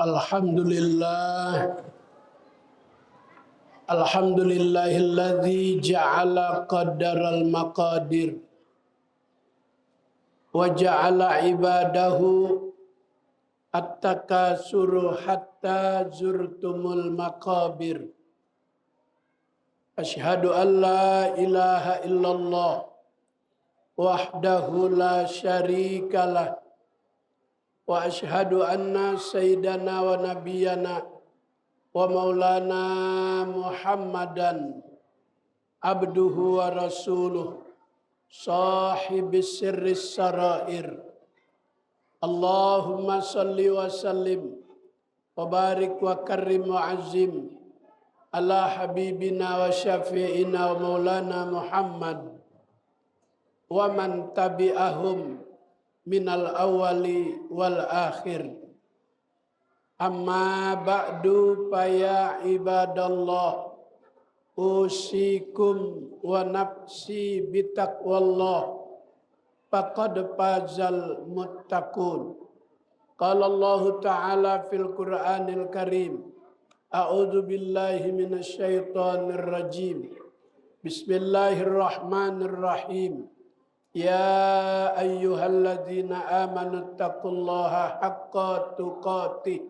Alhamdulillah. Alhamdulillahilladzi ja'ala qaddaral maqadir wa ja'ala ibadahu at-takasuru hatta zurtumul maqabir. Asyhadu an la ilaha illallah wahdahu la syarikalah wa asyhadu anna sayyidana wa nabiyyana wa maulana Muhammadan abduhu wa rasuluh sahibis sirris sarair. Allahumma salli wa sallim wa barik wa karrim wa azim ala habibina wa syafi'ina wa maulana Muhammad wa man tabi'ahum minal awwali wal akhir. Amma ba'du faya ibadallah usikum wa nafsi bitaqwallah faqad fazal muttaqun. Qala Allah Ta'ala fil Qur'anil Karim, a'udzu billahi minasy syaithanir rajim. Bismillahirrahmanirrahim. Ya ayyuhalladzina amanu taqullaha haqqa tuqatih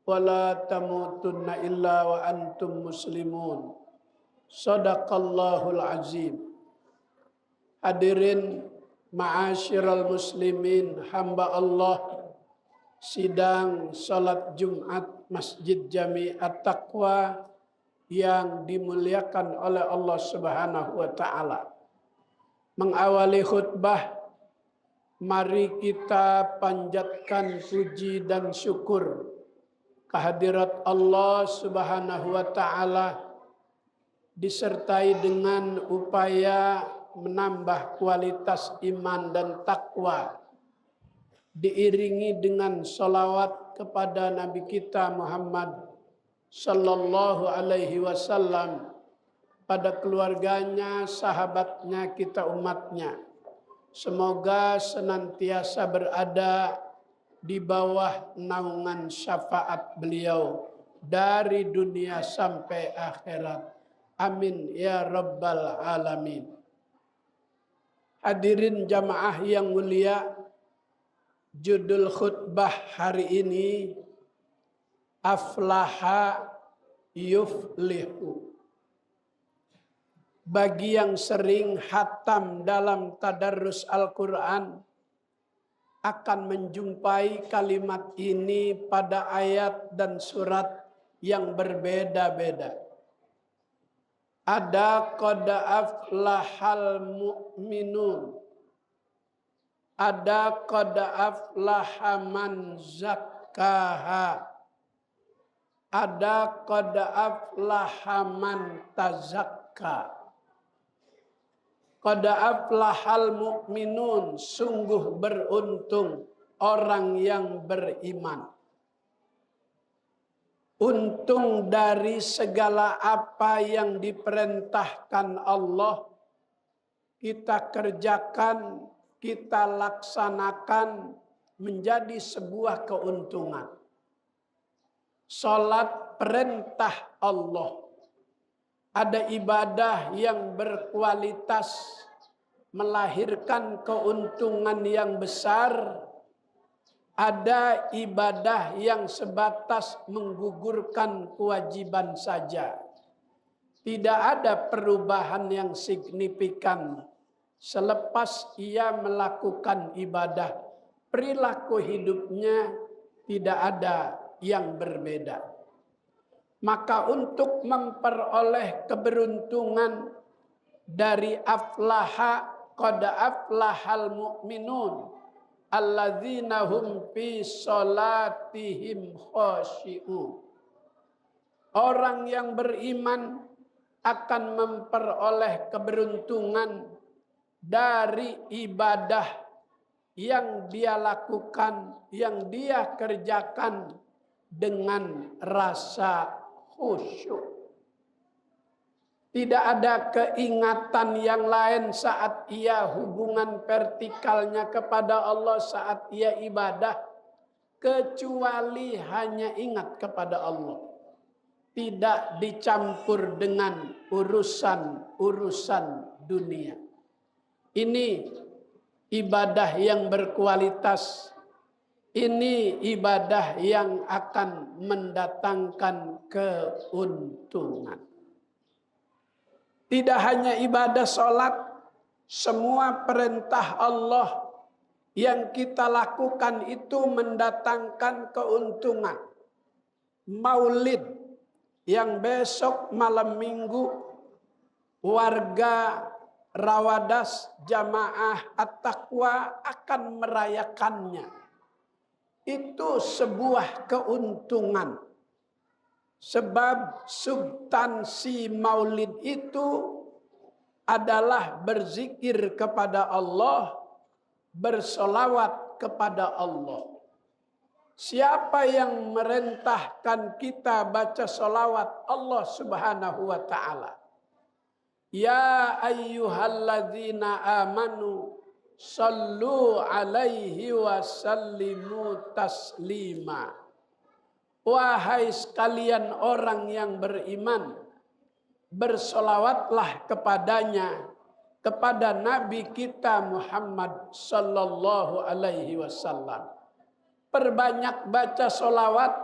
wa la tamutunna illa wa antum muslimun. Shadaqallahul azim. Hadirin ma'asyiral muslimin, hamba Allah, sidang salat Jumat Masjid Jami At-Taqwa yang dimuliakan oleh Allah Subhanahu wa taala. Mengawali khutbah, mari kita panjatkan puji dan syukur kehadirat Allah Subhanahu wa taala disertai dengan upaya menambah kualitas iman dan takwa, diiringi dengan salawat kepada Nabi kita Muhammad sallallahu alaihi wasallam, pada keluarganya, sahabatnya, kita umatnya. Semoga senantiasa berada di bawah naungan syafaat beliau dari dunia sampai akhirat. Amin ya rabbal alamin. Hadirin jamaah yang mulia, judul khutbah hari ini aflaha yuflihu. Bagi yang sering khatam dalam tadarrus Al-Quran akan menjumpai kalimat ini pada ayat dan surat yang berbeda-beda. Ada qad aflahal mu'minun, ada qad aflaha man zakkaha, ada qad aflaha man tazakka. Qad aflahal mu'minun, sungguh beruntung orang yang beriman. Untung dari segala apa yang diperintahkan Allah, kita kerjakan, kita laksanakan, menjadi sebuah keuntungan. Salat perintah Allah. Ada ibadah yang berkualitas, melahirkan keuntungan yang besar. Ada ibadah yang sebatas menggugurkan kewajiban saja. Tidak ada perubahan yang signifikan selepas ia melakukan ibadah. Perilaku hidupnya tidak ada yang berbeda. Maka untuk memperoleh keberuntungan dari aflaha, qad aflahal mu'minun alladzina hum fi sholatihim khashi'un. Orang yang beriman akan memperoleh keberuntungan dari ibadah yang dia lakukan, yang dia kerjakan dengan rasa khusyuk. Tidak ada keingatan yang lain saat ia hubungan vertikalnya kepada Allah, saat ia ibadah. kecuali hanya ingat kepada Allah. Tidak dicampur dengan urusan-urusan dunia. Ini ibadah yang berkualitas. Ini ibadah yang akan mendatangkan keuntungan. Tidak hanya ibadah sholat, semua perintah Allah yang kita lakukan itu mendatangkan keuntungan. Maulid yang besok malam minggu warga Rawadas Jamaah At-Taqwa akan merayakannya. Itu sebuah keuntungan. Sebab substansi maulid itu adalah berzikir kepada Allah, bersolawat kepada Allah. Siapa yang merintahkan kita baca solawat Allah Subhanahu wa ta'ala? Ya ayyuhalladzina amanu sallu alaihi wa sallimu taslima. Wahai sekalian orang yang beriman, bersolawatlah kepadanya, kepada Nabi kita Muhammad sallallahu alaihi wasallam. Perbanyak baca solawat,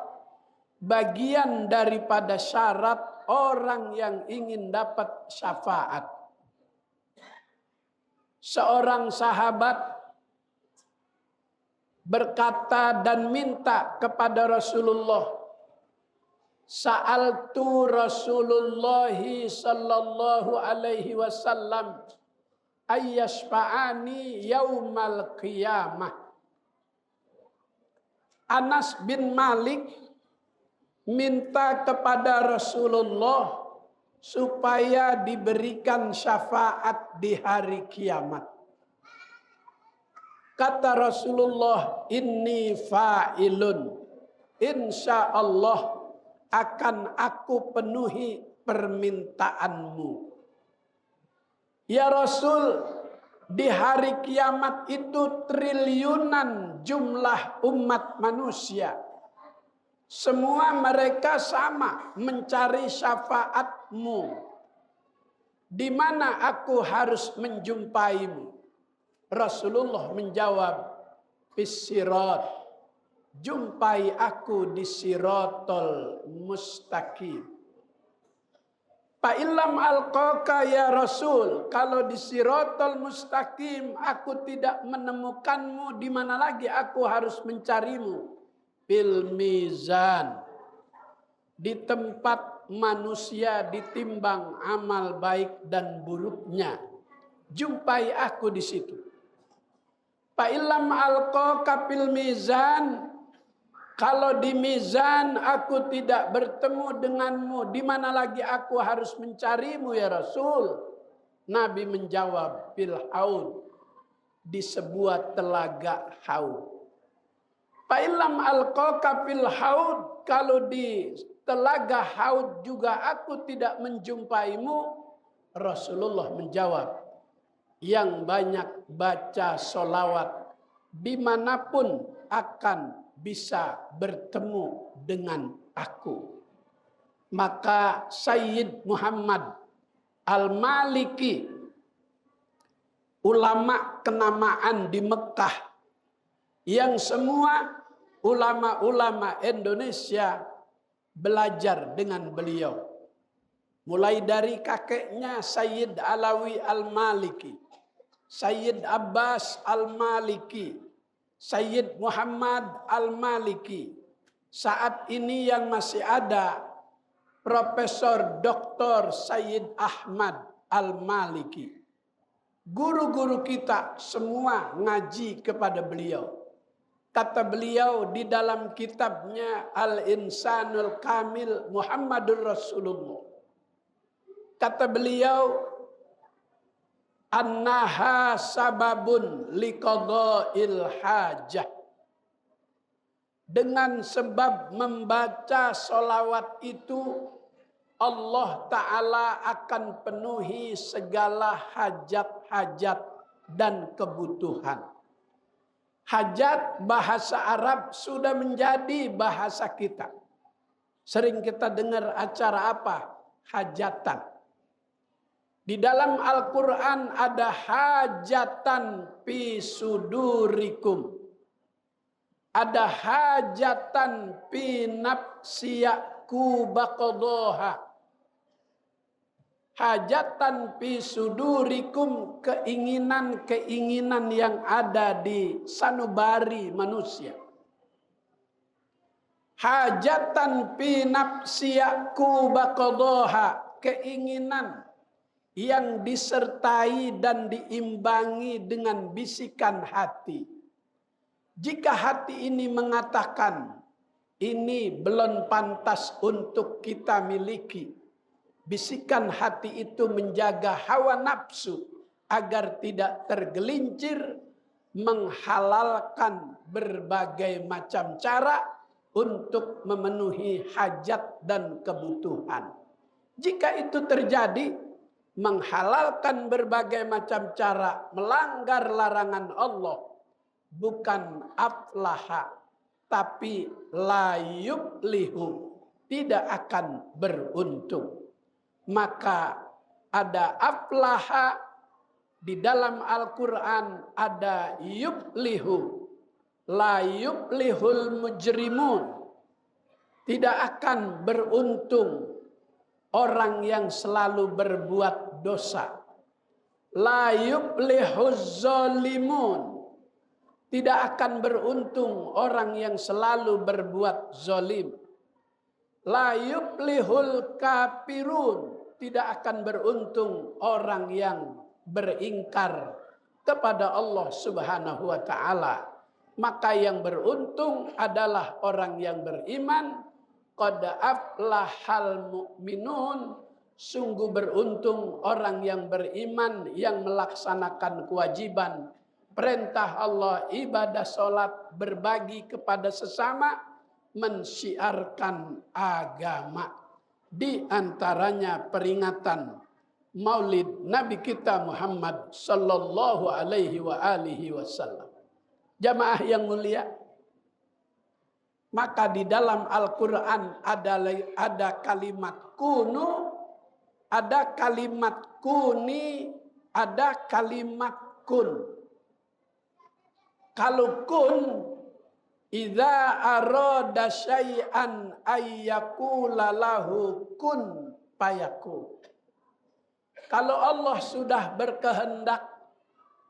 bagian daripada syarat orang yang ingin dapat syafaat. Seorang sahabat berkata dan minta kepada Rasulullah, Sa'altu Rasulullah sallallahu alaihi wasallam ayyashfa'ani yaumal qiyamah. Anas bin Malik minta kepada Rasulullah supaya diberikan syafaat di hari kiamat. Kata Rasulullah, inni fa'ilun, insya Allah akan aku penuhi permintaanmu. Ya Rasul, di hari kiamat itu triliunan jumlah umat manusia. Semua mereka sama mencari syafaatmu. Di mana aku harus menjumpaimu? Rasulullah menjawab, Fis-sirat, jumpai aku di siratul mustaqim. Fa'ilam alqaka ya Rasul, kalau di siratul mustaqim aku tidak menemukanmu, di mana lagi aku harus mencarimu? Bil mizan, di tempat manusia ditimbang amal baik dan buruknya. Jumpai aku di situ. Fa'ilam alqaka fil mizan, kalau di mizan aku tidak bertemu denganmu, di mana lagi aku harus mencarimu ya Rasul? Nabi menjawab, fil haud, di sebuah telaga haud. Fa'ilam alqaka fil haud, kalau di telaga haud juga aku tidak menjumpaimu. Rasulullah menjawab, yang banyak baca solawat dimanapun akan bisa bertemu dengan aku. Maka Sayyid Muhammad Al-Maliki, ulama kenamaan di Mekah, yang semua ulama-ulama Indonesia belajar dengan beliau. Mulai dari kakeknya Sayyid Alawi Al-Maliki, Sayyid Abbas Al-Maliki, Sayyid Muhammad Al-Maliki. Saat ini yang masih ada Profesor Dr. Sayyid Ahmad Al-Maliki. Guru-guru kita semua ngaji kepada beliau. Kata beliau di dalam kitabnya Al-Insanul Kamil Muhammadur Rasulullah. Kata beliau, annaha sababun liqadha'il hajah. Dengan sebab membaca solawat itu, Allah Ta'ala akan penuhi segala hajat-hajat dan kebutuhan. Hajat bahasa Arab sudah menjadi bahasa kita. Sering kita dengar acara apa? Hajatan. Di dalam Al-Quran ada hajatan fi sudurikum. Ada hajatan fi nafsiyaku baqadoha. Hajatan fi sudurikum, keinginan-keinginan yang ada di sanubari manusia. Hajatan fi nafsiyaku baqadoha, keinginan yang disertai dan diimbangi dengan bisikan hati. Jika hati ini mengatakan ini belum pantas untuk kita miliki, bisikan hati itu menjaga hawa nafsu agar tidak tergelincir, menghalalkan berbagai macam cara untuk memenuhi hajat dan kebutuhan. Jika itu terjadi, menghalalkan berbagai macam cara, melanggar larangan Allah, bukan aflaha, tapi la yublihu, tidak akan beruntung. Maka ada aflaha di dalam Al-Quran, ada yublihu, la yublihul mujrimun, tidak akan beruntung orang yang selalu berbuat dosa. La yublihuz zalimun, tidak akan beruntung orang yang selalu berbuat zalim. La yublihul kafirun, tidak akan beruntung orang yang beringkar kepada Allah Subhanahu wa taala. Maka yang beruntung adalah orang yang beriman. Qad aflahal mu'minun, sungguh beruntung orang yang beriman yang melaksanakan kewajiban perintah Allah, ibadah salat, berbagi kepada sesama, mensyiarkan agama. Di antaranya peringatan Maulid Nabi kita Muhammad sallallahu alaihi wa alihi wasallam. Jamaah yang mulia, maka di dalam Al-Quran ada kalimat kunu, ada kalimat kuni, ada kalimat kun. Kalau kun, idza arada syai'an ayyakula lahu kun fayakun. Kalau Allah sudah berkehendak,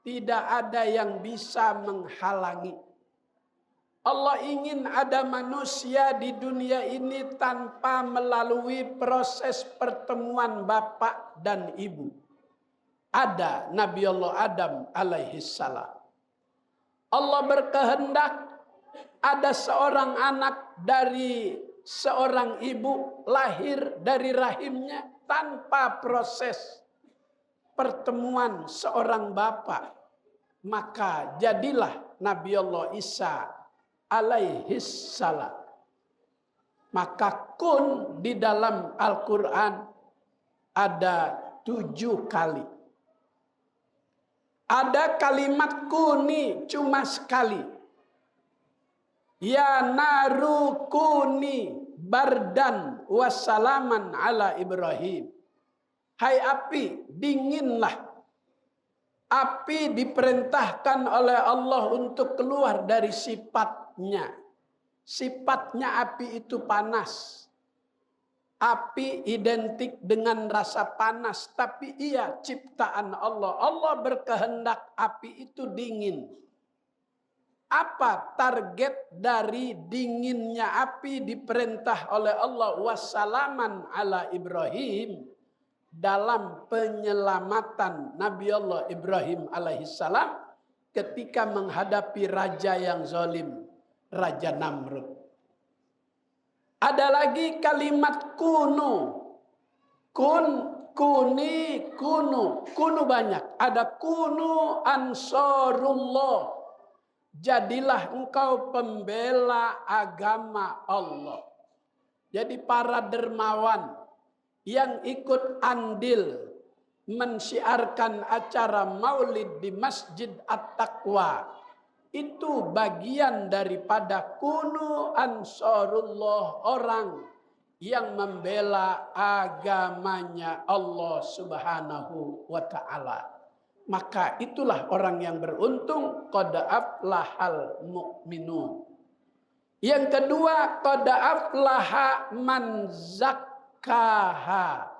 tidak ada yang bisa menghalangi. Allah ingin ada manusia di dunia ini tanpa melalui proses pertemuan bapak dan ibu. Ada Nabi Allah Adam alaihissalam. Allah berkehendak ada seorang anak dari seorang ibu lahir dari rahimnya tanpa proses pertemuan seorang bapak. Maka jadilah Nabi Allah Isa alaihissalam. Maka kun di dalam Al-Quran ada 7 kali. Ada kalimat kuni cuma sekali. Ya naru kuni bardan wassalaman ala Ibrahim. Hai api, dinginlah. Api diperintahkan oleh Allah untuk keluar dari sifatnya. Sifatnya api itu panas. Api identik dengan rasa panas, tapi ia ciptaan Allah. Allah berkehendak api itu dingin. Apa target dari dinginnya api diperintah oleh Allah? Wassalaman ala Ibrahim. Dalam penyelamatan Nabi Allah Ibrahim alaihissalam ketika menghadapi raja yang zalim, Raja Namrud. Ada lagi kalimat kunu. Kun, kuni, kunu. Kunu banyak. Ada kunu ansarullah. Jadilah engkau pembela agama Allah. Jadi para dermawan yang ikut andil mensyiarkan acara maulid di Masjid At-Taqwa, itu bagian daripada kunu ansarullah, orang yang membela agamanya Allah Subhanahu wa taala. Maka itulah orang yang beruntung, qad aflahal mu'minun. Yang kedua, qad aflaha man zakkaha.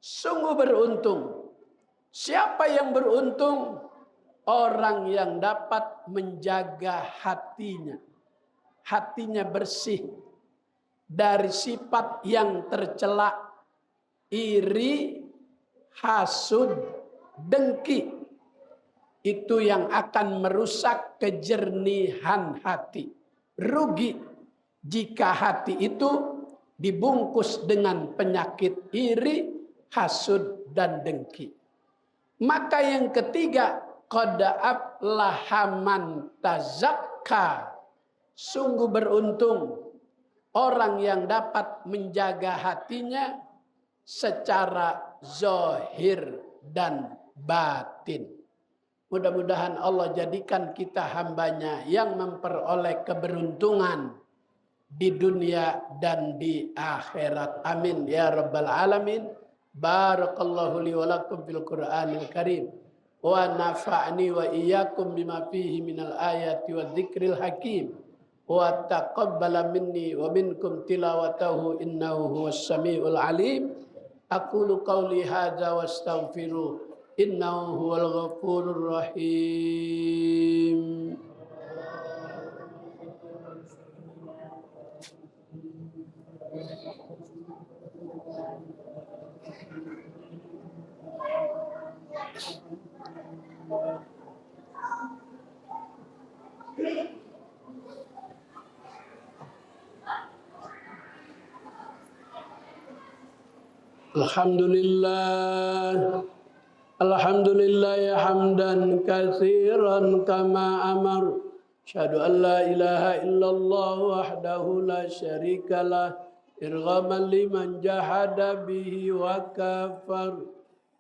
Sungguh beruntung. Siapa yang beruntung? Orang yang dapat menjaga hatinya. Hatinya bersih dari sifat yang tercela, iri, hasud, dengki. Itu yang akan merusak kejernihan hati. Rugi jika hati itu dibungkus dengan penyakit iri, hasud, dan dengki. Maka yang ketiga, qad aflaha man tazakka. Sungguh beruntung orang yang dapat menjaga hatinya secara zahir dan batin. Mudah-mudahan Allah jadikan kita hambanya yang memperoleh keberuntungan di dunia dan di akhirat. Amin ya rabbal alamin. Barakallahu li wa lakum fil Qur'anil Karim. Wa nafa'ni wa iyyakum bima fihi minal ayati wa dzikril hakim. Wa taqabbala minni wa minkum tilawatahu innahu huwas samiul alim. Aqulu qawli hadza wastaghfiruh innahu huwal ghafurur rahim. Alhamdulillah, alhamdulillah ya hamdan katsiran kama amar. Asyhadu an la ilaha illallah wahdahu la syarikalah irghaman liman jahada bihi wa kafar.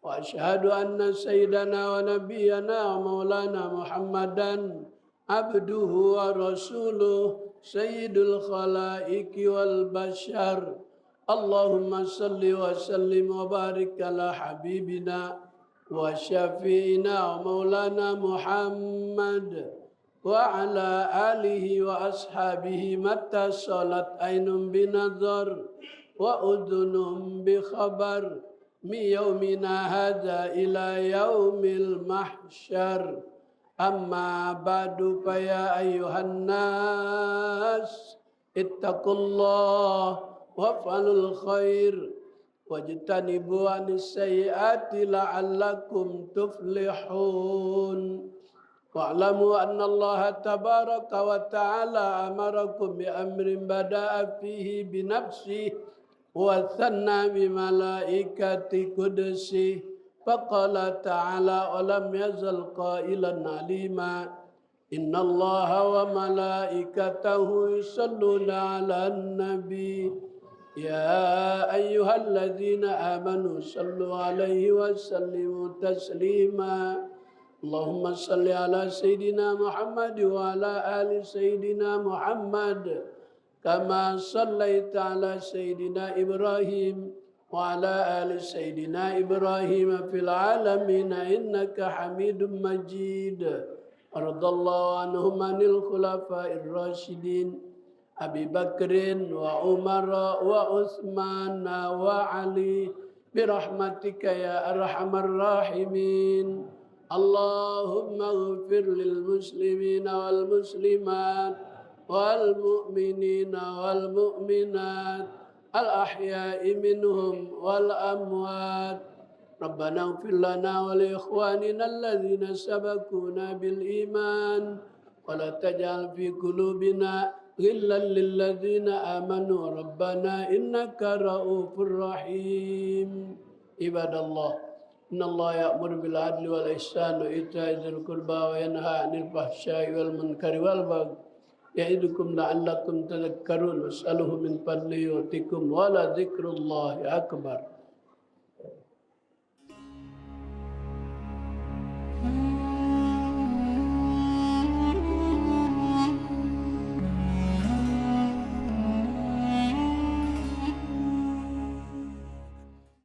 Wa asyhadu anna sayyidana wa nabiyyana wa maulana Muhammadan abduhu wa rasuluh sayyidul khalaiqi wal bashar. Allahumma salli wa sallim wa barik ala habibina wa syafi'ina wa maulana Muhammad wa ala alihi wa ashabihi matta salat ainum binazar wa udhunum bi khabar mi yaumina hadza ila yaumil mahsyar. Amma ba'du fa ya ayyuhan nas ittaqullah waf'alul khair wajtanibu anis sayyiati la'allakum tuflihun. Wa'lamu anna Allah tabaraka wa ta'ala amarakum bi amrin bada'a fihi bi nafsihi wa thanna bi malaikati qudsi. Faqala ta'ala wa lam yazal qailan alima. Inna Allah wa malaikatahu yusalluna 'alan nabi. Ya ayyuhalladzina amanu sallu alaihi wa sallimu taslima. Allahumma salli ala Sayyidina Muhammad wa ala ali Sayyidina Muhammad. Kama sallaita ala Sayyidina Ibrahim wa ala ali Sayyidina Ibrahim fil alamin innaka Hamidum Majid. Radallahu anhum anil khulafa'ir rasyidin Abi Bakrin wa Umar wa Utsman wa Ali birahmatika ya arhamar rahimin. Allahumma ighfir lil muslimina wal muslimat wal mu'minina wal mu'minat al ahya'i minhum wal amwat. Rabbana ighfir lana wa li ikhwanina alladhina sabaquna bil iman wa la taj'al fi qulubina ghillan lil ladzina amanu rabbana innaka ra'ufur rahim. Ibadallah, innallaha ya'muru bil 'adli wal ihsani wa ita'i dzil qurba wa yanha 'anil fahsya'i wal munkari wal baghi ya'idukum la'allakum tadhakkarun. Was'aluhu min fadlihi yu'tikum wa la dzikrullahi akbar.